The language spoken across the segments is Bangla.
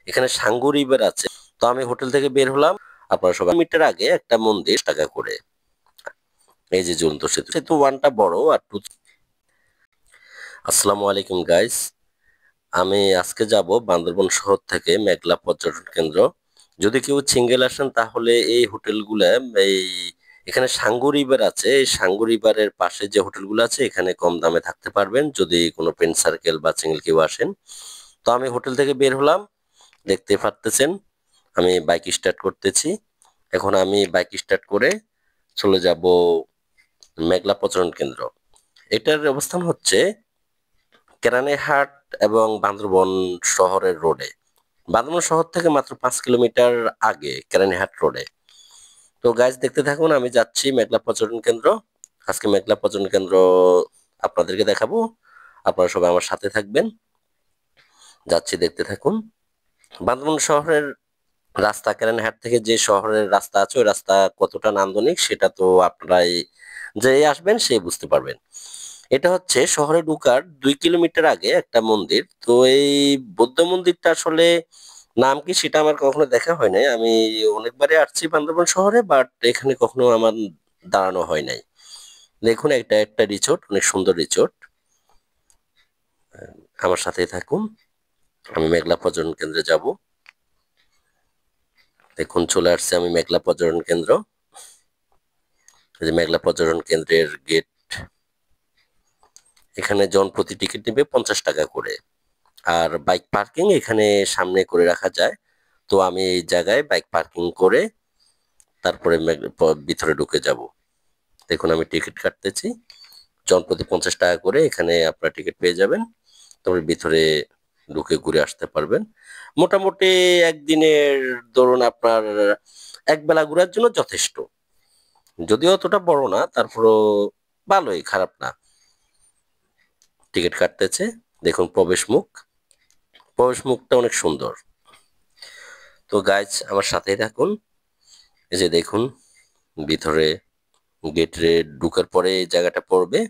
এখানে সাঙ্গু রিভার আছে। তো আমি হোটেল থেকে বের হলাম, আপনারা সবাই মিটার আগে একটা মন্দির টাকা করে। এই যে ঝুলন্ত সেতু, সেতু ওয়ানটা বড় আর টু। আসসালামু আলাইকুম গাইস, আমি আজকে যাব বান্দরবন শহর থেকে মেঘলা পর্যটন কেন্দ্র। যদি কেউ সিঙ্গেল আসেন তাহলে এই হোটেলগুলা, এই এখানে সাঙ্গু রিভার আছে, এই সাঙ্গু রিভারের পাশে যে হোটেলগুলো আছে এখানে কম দামে থাকতে পারবেন যদি কোনো ফ্রেন্ড সার্কেল বা সিঙ্গেল কেউ আসেন। তো আমি হোটেল থেকে বের হলাম, দেখতে পারতেছেন আমি বাইক স্টার্ট করতেছি। এখন আমি বাইক স্টার্ট করে চলে যাব মেঘলা পর্যটন কেন্দ্র। এটার অবস্থান হচ্ছে কেরানীহাট এবং বান্দরবন শহরের রোডে। বান্দরবন শহর থেকে মাত্র 5 কিলোমিটার আগে কেরানীহাট রোডে। তো গাইজ দেখতে থাকুন, আমি যাচ্ছি মেঘলা পর্যটন কেন্দ্র। আজকে মেঘলা পর্যটন কেন্দ্র আপনাদেরকে দেখাবো, আপনারা সবাই আমার সাথে থাকবেন। যাচ্ছি, দেখতে থাকুন। বান্দরবন শহরের রাস্তা, কেরানীহাট থেকে যে শহরের রাস্তা আছে ওই রাস্তা কতটা নান্দনিক সেটা তো আপনারাই যে আসবেন সে বুঝতে পারবেন। এটা হচ্ছে শহরে ঢুকার 2 কিলোমিটার আগে একটা মন্দির। তো এই বৌদ্ধ মন্দিরটা আসলে নাম কি সেটা আমার কখনো দেখা হয় নাই। আমি অনেকবারই আসছি বান্দরবান শহরে, বাট এখানে কখনো আমার দাঁড়ানো হয় নাই। দেখুন, এটা একটা রিসোর্ট, অনেক সুন্দর রিসোর্ট। আমার সাথেই থাকুন, আমি মেঘলা পর্যটন কেন্দ্রে যাব। দেখুন চলে আসছে আমি মেঘলা পর্যটন কেন্দ্র। এই যে মেঘলা পর্যটন কেন্দ্রের গেট। এখানে জনপ্রতি টিকিট নেবে 50 টাকা করে, আর বাইক পার্কিং এখানে সামনে করে রাখা যায়। তো আমি এই জায়গায় বাইক পার্কিং করে তারপরে ভিতরে ঢুকে যাব। দেখুন আমি টিকিট কাটতেছি, জনপ্রতি 50 টাকা করে এখানে আপনার টিকিট পেয়ে যাবেন। তারপরে ভিতরে ঢুকে ঘুরে আসতে পারবেন। মোটামুটি একদিনের ধরুন আপনার এক বেলা ঘোরার জন্য যথেষ্ট। যদিও অতটা বড় না, তারপরও ভালোই, খারাপ না। টিকিট কাটতেছে, দেখুন প্রবেশ মুখ। প্রবেশ মুখটা অনেক সুন্দর। তো গাইজ আমার সাথেই থাকুন। এই যে দেখুন ভিতরে গেটে ঢুকার পরে এই জায়গাটা পড়বে।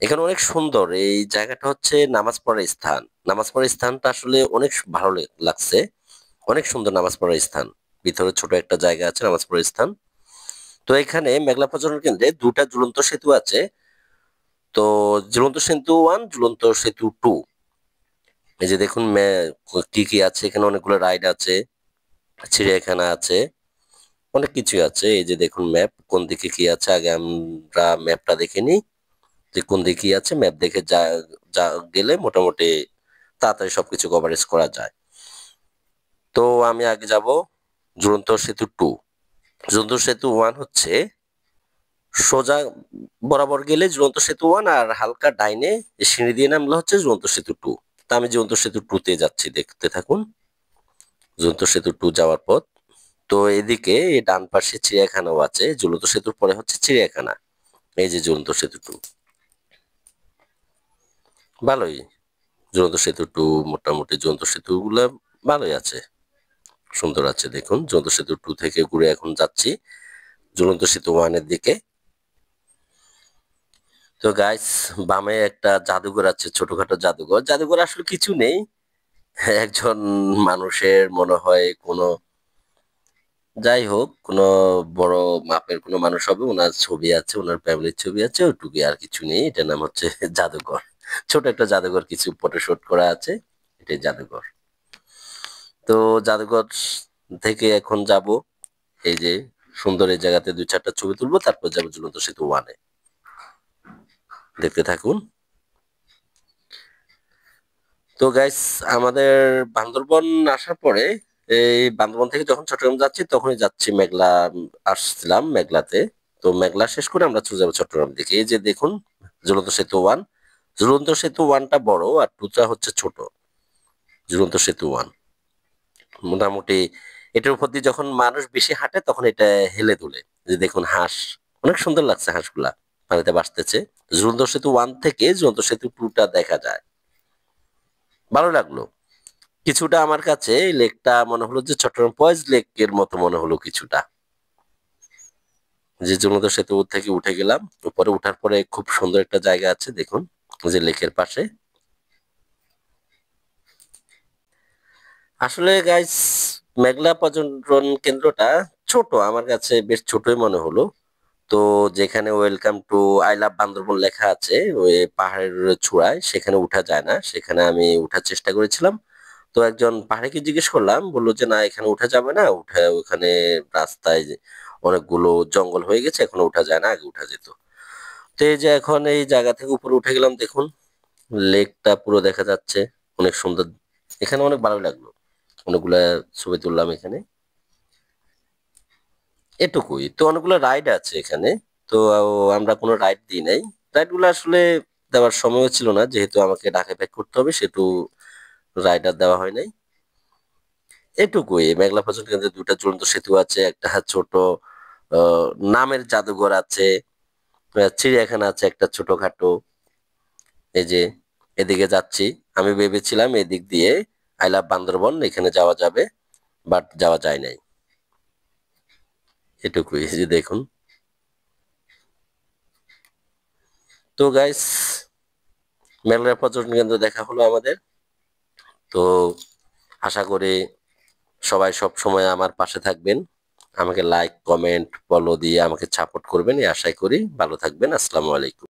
এখানে অনেক সুন্দর, এই জায়গাটা হচ্ছে নামাজ পড়ার স্থান। নামাজ পড়ার স্থানটা আসলে অনেক ভালো লাগছে, অনেক সুন্দর নামাজ পড়ার স্থান। ভিতরে ছোট একটা জায়গা আছে নামাজ পড়ার স্থান। তো এখানে মেঘলা পর্যটন কেন্দ্রে দুটা ঝুলন্ত সেতু আছে। তো ঝুলন্ত সেতু ওয়ান, ঝুলন্ত সেতু টু। এই যে দেখুন কি কি আছে এখানে, অনেকগুলো রাইড আছে, চিড়িয়াখানা আছে, অনেক কিছু আছে। এই যে দেখুন ম্যাপ, কোন দিকে কি আছে আগে আমরা ম্যাপটা দেখে নিই যে কোন দিকে কি আছে। ম্যাপ দেখে যা যা গেলে মোটামুটি তাড়াতাড়ি সবকিছু কভারেজ করা যায়। তো আমি আগে যাব ঝুলন্ত সেতু টু। ঝুলন্ত সেতু ওয়ান হচ্ছে সোজা বরাবর গেলে ঝুলন্ত সেতু ওয়ান, আর হালকা ডাইনে সিঁড়ি দিয়ে নামলে হচ্ছে ঝুলন্ত সেতু টু। তা আমি ঝুলন্ত সেতু টু তে যাচ্ছি, দেখতে থাকুন। ঝুলন্ত সেতু টু যাওয়ার পথ। তো এদিকে এই ডান পাশে চিড়িয়াখানাও আছে, ঝুলন্ত সেতুর পরে হচ্ছে চিড়িয়াখানা। এই যে ঝুলন্ত সেতু টু, ভালোই। ঝুলন্ত সেতু টু মোটামুটি ঝুলন্ত সেতু গুলা ভালোই আছে, সুন্দর আছে। দেখুন ঝুলন্ত সেতু টু থেকে ঘুরে এখন যাচ্ছি ঝুলন্ত সেতু ওয়ানের দিকে। তো গাইস, বামে একটা জাদুঘর আছে, ছোটখাটো জাদুঘর। জাদুঘর আসলে কিছু নেই, একজন মানুষের মনে হয় কোনো, যাই হোক, কোনো বড় মাপের কোনো মানুষ হবে, ওনার ছবি আছে, ওনার ফ্যামিলির ছবি আছে, ওইটুকুই, আর কিছু নেই। এটার নাম হচ্ছে জাদুঘর। ছোট একটা জাদুঘর, কিছু ফটোশুট করা আছে, এটাই জাদুঘর। তো জাদুঘর থেকে এখন যাব এই যে সুন্দর এই জায়গাতে 2-4টা ছবি তুলবো, তারপর যাবো ঝুলন্ত সেতু ওয়ানে। দেখতে থাকুন। তো গাইস, আমাদের বান্দরবন আসার পরে, এই বান্দরবন থেকে যখন চট্টগ্রাম যাচ্ছি তখনই যাচ্ছি মেঘলা, আসছিলাম মেঘলাতে। তো মেঘলা শেষ করে আমরা চলে যাবো চট্টগ্রাম দিকে। এই যে দেখুন ঝুলন্ত সেতু ওয়ান। ঝুলন্ত সেতু ওয়ানটা বড় আর টুটা হচ্ছে ছোট। ঝুলন্ত সেতু ওয়ান মোটামুটি এটার উপর দিয়ে যখন মানুষ বেশি হাঁটে তখন এটা হেলে দুলে। যে দেখুন হাঁস, অনেক সুন্দর লাগছে হাঁসগুলা পানিতে ভাসতেছে। ঝুলন্ত সেতু ওয়ান থেকে ঝুলন্ত সেতু টুটা দেখা যায়, ভালো লাগলো। কিছুটা আমার কাছে এই লেকটা মনে হলো যে চট্টগ্রাম বয়েজ লেকের মতো মনে হলো কিছুটা। যে ঝুলন্ত সেতু থেকে উঠে গেলাম, উপরে উঠার পরে খুব সুন্দর একটা জায়গা আছে দেখুন, যে লেকের পাশে। আসলে গাইস, মেঘলা পর্যটন কেন্দ্রটা ছোট, আমার কাছে বেশ ছোটই মনে হলো। তো যেখানে welcome to I love Bandarban লেখা আছে ওই পাহাড়ের চূড়ায়, সেখানে উঠা যায় না, সেখানে আমি উঠার চেষ্টা করেছিলাম। তো একজন পাহাড়িকে জিজ্ঞেস করলাম, বললো যে না, এখানে উঠা যাবে না, উঠে ওখানে রাস্তায় অনেকগুলো জঙ্গল হয়ে গেছে, এখন উঠা যায় না, আগে উঠা যেত। তো এই যে এখন এই জায়গা থেকে উপরে উঠে গেলাম, দেখুন লেকটা পুরো দেখা যাচ্ছে, অনেক সুন্দর। এখানে অনেক ভালো লাগলো, অনেকগুলা ছবি তুললাম এখানে। এটুকুই তো, অনেকগুলো রাইড আছে এখানে। তো আমরা কোনো রাইড দিই নাই, রাইড গুলো আসলে দেওয়ার সময়ও ছিল না, যেহেতু আমাকে ঢাকায় ব্যাক করতে হবে, সেহেতু রাইড আর দেওয়া হয় নাই। এটুকুই। মেঘলা পর্যটন কেন্দ্রে দুটা ঝুলন্ত সেতু আছে, একটা ছোট আহ, নামের জাদুঘর আছে, চিড়িয়াখানা আছে একটা ছোটখাটো। এই যে এদিকে যাচ্ছি, আমি ভেবেছিলাম এদিক দিয়ে আই লাভ বান্দরবন এখানে যাওয়া যাবে, বাট যাওয়া যায় নাই। এটুকুই, এই যে দেখুন। তো গাইস, মেঘলা পর্যটন কেন্দ্র দেখা হলো আমাদের। তো আশা করি সবাই সব সময় আমার পাশে থাকবেন, আমাকে লাইক কমেন্ট ফলো দিয়ে আমাকে সাপোর্ট করবেন, এই আশাই করি। ভালো থাকবেন, আসসালামু আলাইকুম।